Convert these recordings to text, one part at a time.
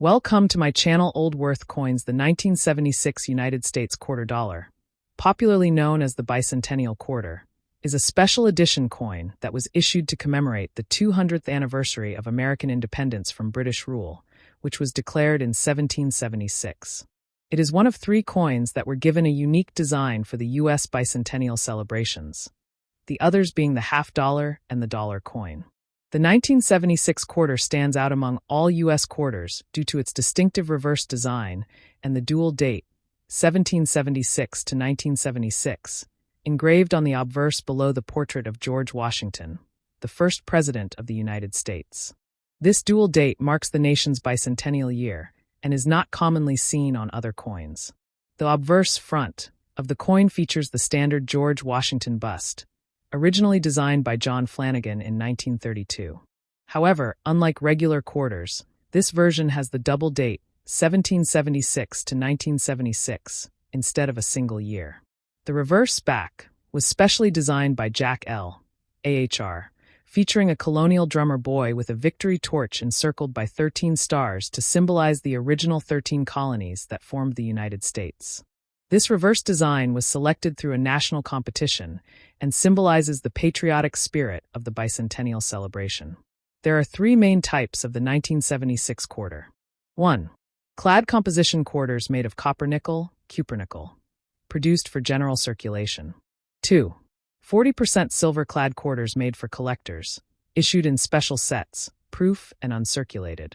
Welcome to my channel. Old Worth Coins. The 1976 United States quarter dollar, popularly known as the Bicentennial Quarter, is a special edition coin that was issued to commemorate the 200th anniversary of American independence from British rule, which was declared in 1776. It is one of three coins that were given a unique design for the U.S. bicentennial celebrations, the others being the half-dollar and the dollar coin. The 1976 quarter stands out among all U.S. quarters due to its distinctive reverse design and the dual date, 1776 to 1976, engraved on the obverse below the portrait of George Washington, the first President of the United States. This dual date marks the nation's bicentennial year and is not commonly seen on other coins. The obverse front of the coin features the standard George Washington bust, originally designed by John Flanagan in 1932. However, unlike regular quarters, this version has the double date, 1776 to 1976, instead of a single year. The reverse back was specially designed by Jack L. AHR, featuring a colonial drummer boy with a victory torch encircled by 13 stars to symbolize the original 13 colonies that formed the United States. This reverse design was selected through a national competition and symbolizes the patriotic spirit of the bicentennial celebration. There are three main types of the 1976 quarter. 1. Clad composition quarters made of copper nickel, cupronickel, produced for general circulation. 2. 40% silver-clad quarters made for collectors, issued in special sets, proof and uncirculated.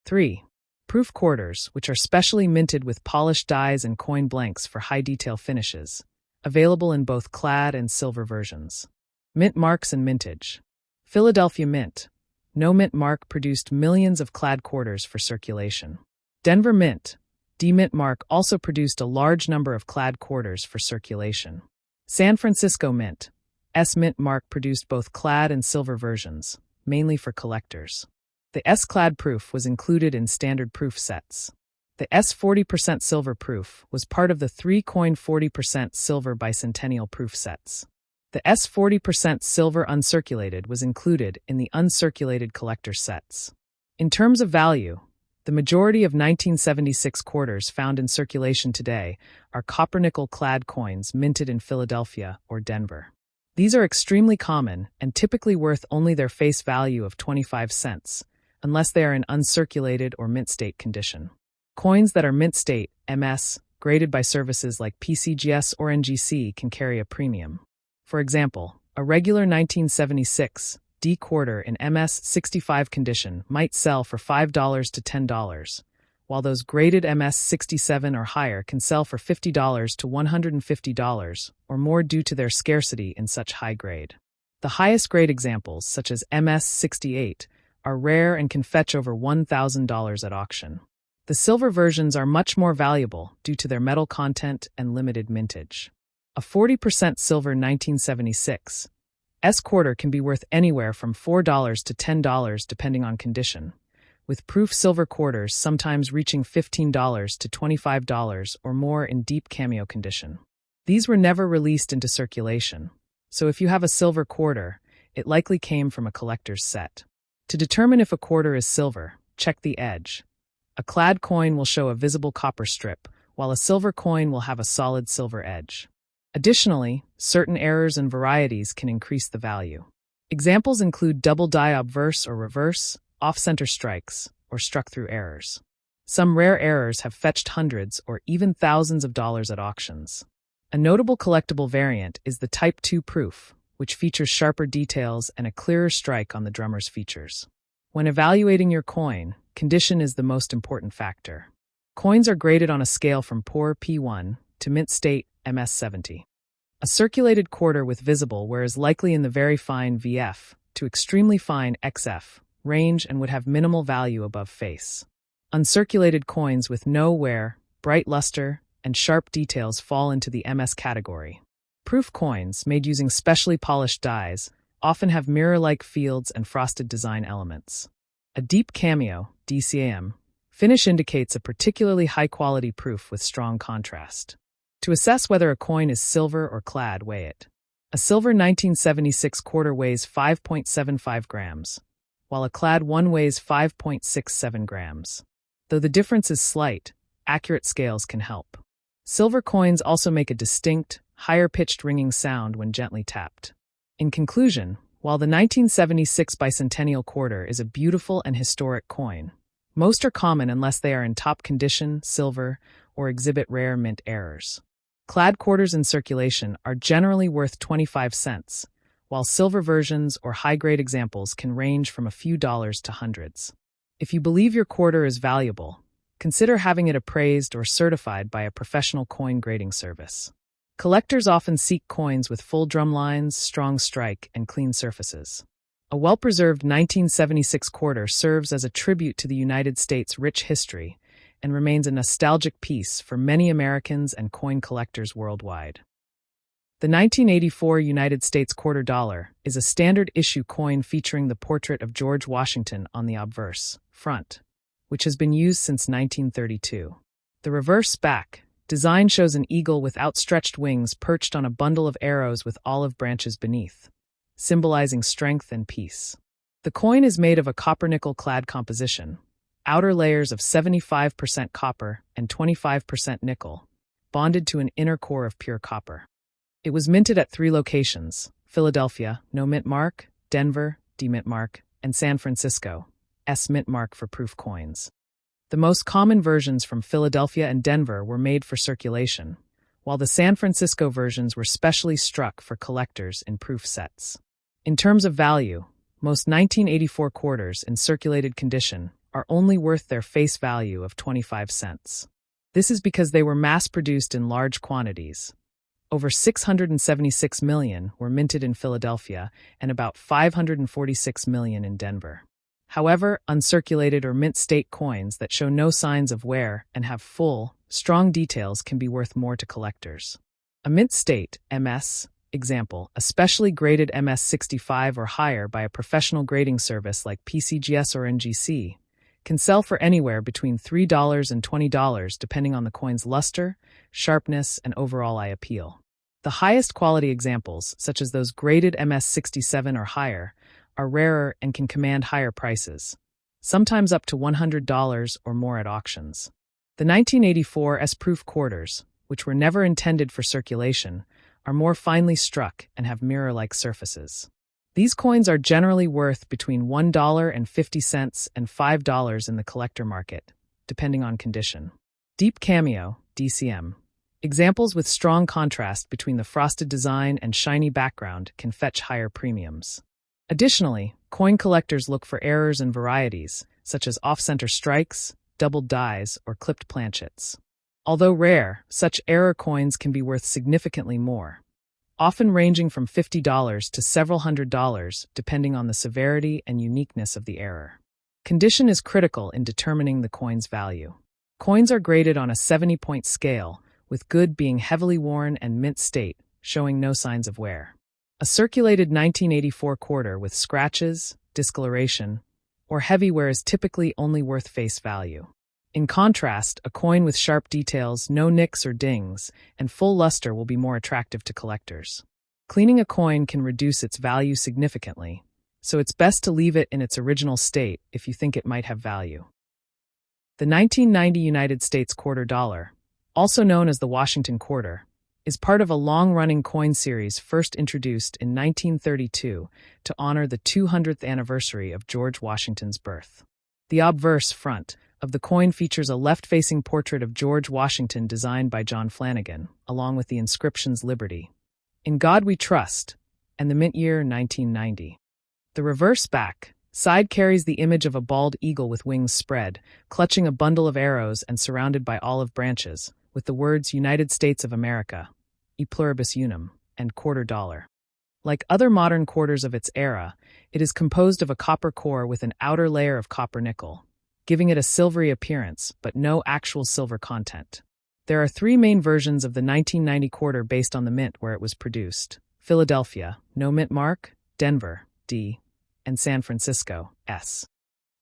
3. Proof quarters, which are specially minted with polished dies and coin blanks for high-detail finishes, available in both clad and silver versions. Mint marks and mintage. Philadelphia Mint. No mint mark produced millions of clad quarters for circulation. Denver Mint. D Mint mark also produced a large number of clad quarters for circulation. San Francisco Mint. S Mint mark produced both clad and silver versions, mainly for collectors. The S-clad proof was included in standard proof sets. The S 40% silver proof was part of the three-coin 40% silver bicentennial proof sets. The S 40% silver uncirculated was included in the uncirculated collector sets. In terms of value, the majority of 1976 quarters found in circulation today are copper-nickel clad coins minted in Philadelphia or Denver. These are extremely common and typically worth only their face value of 25 cents, unless they are in uncirculated or mint state condition. Coins that are mint state, MS, graded by services like PCGS or NGC can carry a premium. For example, a regular 1976 D quarter in MS 65 condition might sell for $5 to $10, while those graded MS 67 or higher can sell for $50 to $150 or more due to their scarcity in such high grade. The highest grade examples, such as MS 68, are rare and can fetch over $1,000 at auction. The silver versions are much more valuable due to their metal content and limited mintage. A 40% silver 1976 S quarter can be worth anywhere from $4 to $10 depending on condition, with proof silver quarters sometimes reaching $15 to $25 or more in deep cameo condition. These were never released into circulation, so if you have a silver quarter, it likely came from a collector's set. To determine if a quarter is silver, check the edge. A clad coin will show a visible copper strip, while a silver coin will have a solid silver edge. Additionally, certain errors and varieties can increase the value. Examples include double die obverse or reverse, off-center strikes, or struck-through errors. Some rare errors have fetched hundreds or even thousands of dollars at auctions. A notable collectible variant is the Type 2 proof, which features sharper details and a clearer strike on the drummer's features. When evaluating your coin, condition is the most important factor. Coins are graded on a scale from poor P1 to mint state MS 70. A circulated quarter with visible wear is likely in the very fine VF to extremely fine XF range and would have minimal value above face. Uncirculated coins with no wear, bright luster, and sharp details fall into the MS category. Proof coins, made using specially polished dies, often have mirror-like fields and frosted design elements. A deep cameo, DCAM, finish indicates a particularly high-quality proof with strong contrast. To assess whether a coin is silver or clad, weigh it. A silver 1976 quarter weighs 5.75 grams, while a clad one weighs 5.67 grams. Though the difference is slight, accurate scales can help. Silver coins also make a distinct, higher-pitched ringing sound when gently tapped. In conclusion, while the 1976 bicentennial quarter is a beautiful and historic coin, most are common unless they are in top condition, silver, or exhibit rare mint errors. Clad quarters in circulation are generally worth 25 cents, while silver versions or high-grade examples can range from a few dollars to hundreds. If you believe your quarter is valuable, consider having it appraised or certified by a professional coin grading service. Collectors often seek coins with full drumlines, strong strike, and clean surfaces. A well-preserved 1976 quarter serves as a tribute to the United States' rich history and remains a nostalgic piece for many Americans and coin collectors worldwide. The 1984 United States quarter dollar is a standard-issue coin featuring the portrait of George Washington on the obverse front, which has been used since 1932. The reverse back design shows an eagle with outstretched wings perched on a bundle of arrows with olive branches beneath, symbolizing strength and peace. The coin is made of a copper-nickel clad composition, outer layers of 75% copper and 25% nickel, bonded to an inner core of pure copper. It was minted at 3 locations: Philadelphia, no mint mark; Denver, D mint mark; and San Francisco, S mint mark for proof coins. The most common versions from Philadelphia and Denver were made for circulation, while the San Francisco versions were specially struck for collectors in proof sets. In terms of value, most 1984 quarters in circulated condition are only worth their face value of 25 cents. This is because they were mass-produced in large quantities. Over 676 million were minted in Philadelphia and about 546 million in Denver. However, uncirculated or mint state coins that show no signs of wear and have full, strong details can be worth more to collectors. A mint state, MS, example, a specially graded MS 65 or higher by a professional grading service like PCGS or NGC, can sell for anywhere between $3 and $20 depending on the coin's luster, sharpness, and overall eye appeal. The highest quality examples, such as those graded MS 67 or higher, are rarer and can command higher prices, sometimes up to $100 or more at auctions. The 1984 S-proof quarters, which were never intended for circulation, are more finely struck and have mirror-like surfaces. These coins are generally worth between $1.50 and $5 in the collector market, depending on condition. Deep Cameo, DCM. Examples with strong contrast between the frosted design and shiny background can fetch higher premiums. Additionally, coin collectors look for errors and varieties, such as off-center strikes, doubled dies, or clipped planchets. Although rare, such error coins can be worth significantly more, often ranging from $50 to several $100s, depending on the severity and uniqueness of the error. Condition is critical in determining the coin's value. Coins are graded on a 70-point scale, with good being heavily worn and mint state, showing no signs of wear. A circulated 1984 quarter with scratches, discoloration, or heavy wear is typically only worth face value. In contrast, a coin with sharp details, no nicks or dings, and full luster will be more attractive to collectors. Cleaning a coin can reduce its value significantly, so it's best to leave it in its original state if you think it might have value. The 1990 United States quarter dollar, also known as the Washington quarter, is part of a long-running coin series first introduced in 1932 to honor the 200th anniversary of George Washington's birth. The obverse front of the coin features a left-facing portrait of George Washington designed by John Flanagan, along with the inscriptions Liberty, In God We Trust, and the mint year 1990. The reverse back side carries the image of a bald eagle with wings spread, clutching a bundle of arrows and surrounded by olive branches, with the words United States of America, E pluribus unum, and quarter dollar. Like other modern quarters of its era, it is composed of a copper core with an outer layer of copper nickel, giving it a silvery appearance, but no actual silver content. There are 3 main versions of the 1990 quarter based on the mint where it was produced: Philadelphia, no mint mark; Denver, D; and San Francisco, S.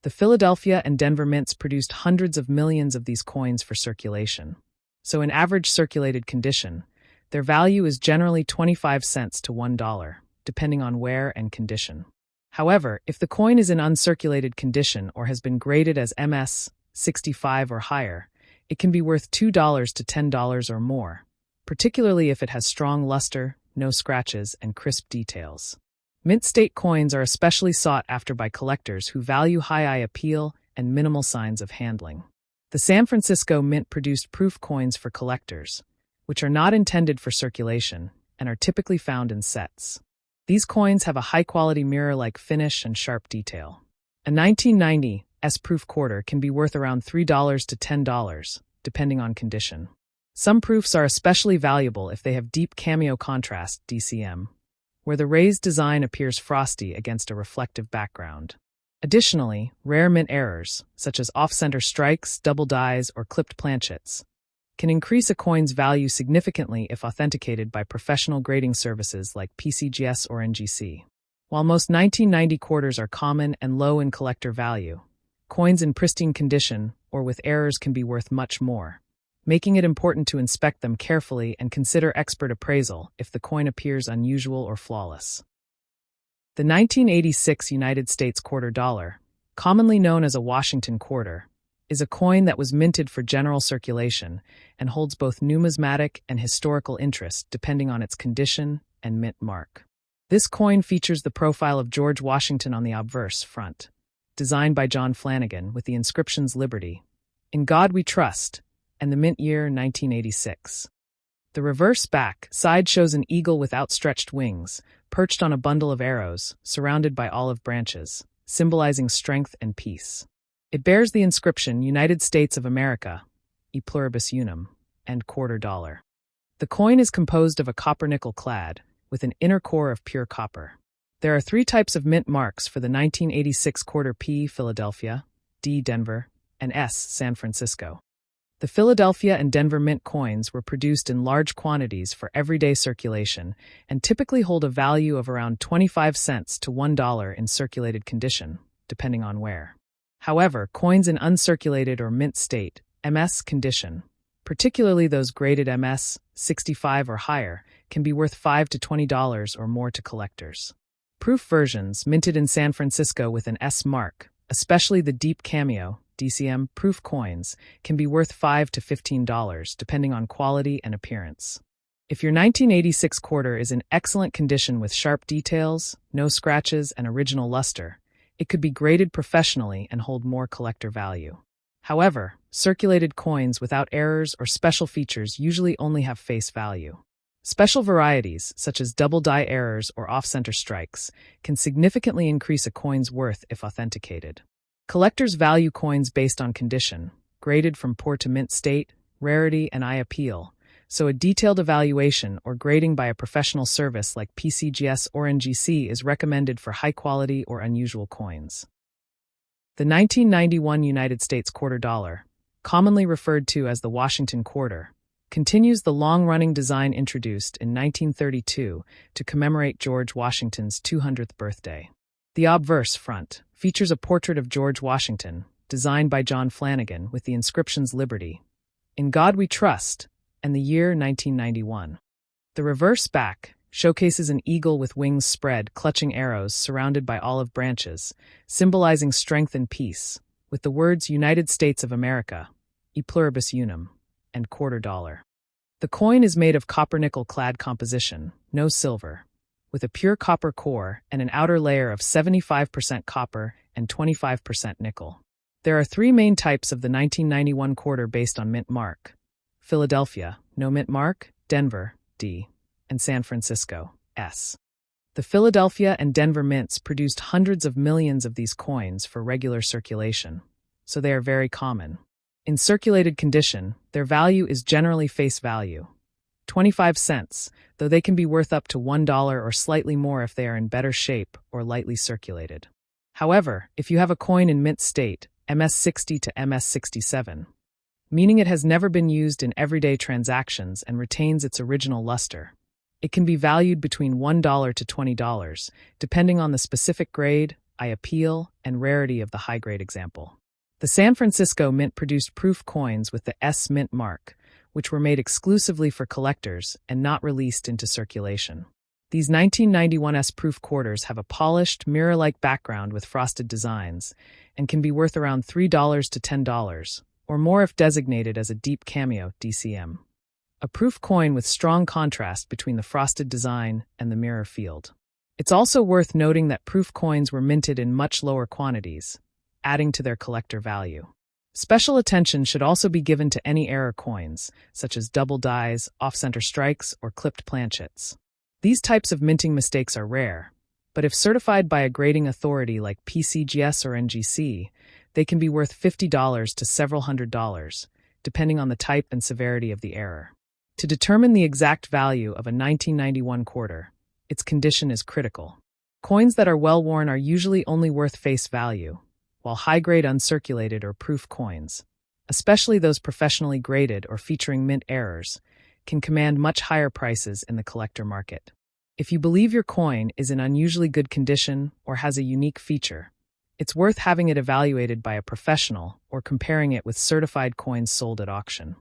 The Philadelphia and Denver mints produced hundreds of millions of these coins for circulation. So in average circulated condition, their value is generally 25 cents to $1, depending on wear and condition. However, if the coin is in uncirculated condition or has been graded as MS 65 or higher, it can be worth $2 to $10 or more, particularly if it has strong luster, no scratches, and crisp details. Mint state coins are especially sought after by collectors who value high eye appeal and minimal signs of handling. The San Francisco Mint produced proof coins for collectors, which are not intended for circulation and are typically found in sets. These coins have a high-quality mirror-like finish and sharp detail. A 1990 S-proof quarter can be worth around $3 to $10, depending on condition. Some proofs are especially valuable if they have deep cameo contrast (DCM), where the raised design appears frosty against a reflective background. Additionally, rare mint errors, such as off-center strikes, double dies, or clipped planchets, can increase a coin's value significantly if authenticated by professional grading services like PCGS or NGC. While most 1990 quarters are common and low in collector value, coins in pristine condition or with errors can be worth much more, making it important to inspect them carefully and consider expert appraisal if the coin appears unusual or flawless. The 1986 United States quarter dollar, commonly known as a Washington quarter, is a coin that was minted for general circulation and holds both numismatic and historical interest depending on its condition and mint mark. This coin features the profile of George Washington on the obverse front, designed by John Flanagan with the inscriptions Liberty, In God We Trust, and the mint year 1986. The reverse back side shows an eagle with outstretched wings, perched on a bundle of arrows, surrounded by olive branches, symbolizing strength and peace. It bears the inscription United States of America, E Pluribus Unum, and quarter dollar. The coin is composed of a copper-nickel clad, with an inner core of pure copper. There are 3 types of mint marks for the 1986 quarter: P, Philadelphia, D, Denver, and S, San Francisco. The Philadelphia and Denver mint coins were produced in large quantities for everyday circulation and typically hold a value of around 25 cents to $1 in circulated condition, depending on where. However, coins in uncirculated or mint state, MS condition, particularly those graded MS 65 or higher, can be worth $5 to $20 or more to collectors. Proof versions minted in San Francisco with an S mark, especially the deep cameo DCM proof coins, can be worth $5 to $15 depending on quality and appearance. If your 1986 quarter is in excellent condition with sharp details, no scratches, and original luster, it could be graded professionally and hold more collector value. However, circulated coins without errors or special features usually only have face value. Special varieties, such as double die errors or off-center strikes, can significantly increase a coin's worth if authenticated. Collectors value coins based on condition, graded from poor to mint state, rarity, and eye appeal, so a detailed evaluation or grading by a professional service like PCGS or NGC is recommended for high-quality or unusual coins. The 1991 United States quarter dollar, commonly referred to as the Washington quarter, continues the long-running design introduced in 1932 to commemorate George Washington's 200th birthday. The obverse front features a portrait of George Washington, designed by John Flanagan with the inscriptions Liberty, In God We Trust, and the year 1991. The reverse back showcases an eagle with wings spread, clutching arrows surrounded by olive branches, symbolizing strength and peace, with the words United States of America, E Pluribus Unum, and quarter dollar. The coin is made of copper-nickel clad composition, no silver, with a pure copper core and an outer layer of 75% copper and 25% nickel. There are 3 main types of the 1991 quarter based on mint mark: Philadelphia, no mint mark; Denver, D; and San Francisco, S. The Philadelphia and Denver mints produced hundreds of millions of these coins for regular circulation, so they are very common. In circulated condition, their value is generally face value, 25 cents, though they can be worth up to $1 or slightly more if they are in better shape or lightly circulated. However, if you have a coin in mint state, MS60 to MS67, meaning it has never been used in everyday transactions and retains its original luster, it can be valued between $1 to $20, depending on the specific grade, eye appeal, and rarity of the high-grade example. The San Francisco Mint produced proof coins with the S Mint mark, which were made exclusively for collectors and not released into circulation. These 1991 proof quarters have a polished, mirror-like background with frosted designs and can be worth around $3 to $10, or more if designated as a deep cameo DCM. A proof coin with strong contrast between the frosted design and the mirror field. It's also worth noting that proof coins were minted in much lower quantities, adding to their collector value. Special attention should also be given to any error coins, such as double dies, off-center strikes, or clipped planchets. These types of minting mistakes are rare, but if certified by a grading authority like PCGS or NGC, they can be worth $50 to several $100s, depending on the type and severity of the error. To determine the exact value of a 1991 quarter, its condition is critical. Coins that are well-worn are usually only worth face value, while high-grade uncirculated or proof coins, especially those professionally graded or featuring mint errors, can command much higher prices in the collector market. If you believe your coin is in unusually good condition or has a unique feature, it's worth having it evaluated by a professional or comparing it with certified coins sold at auction.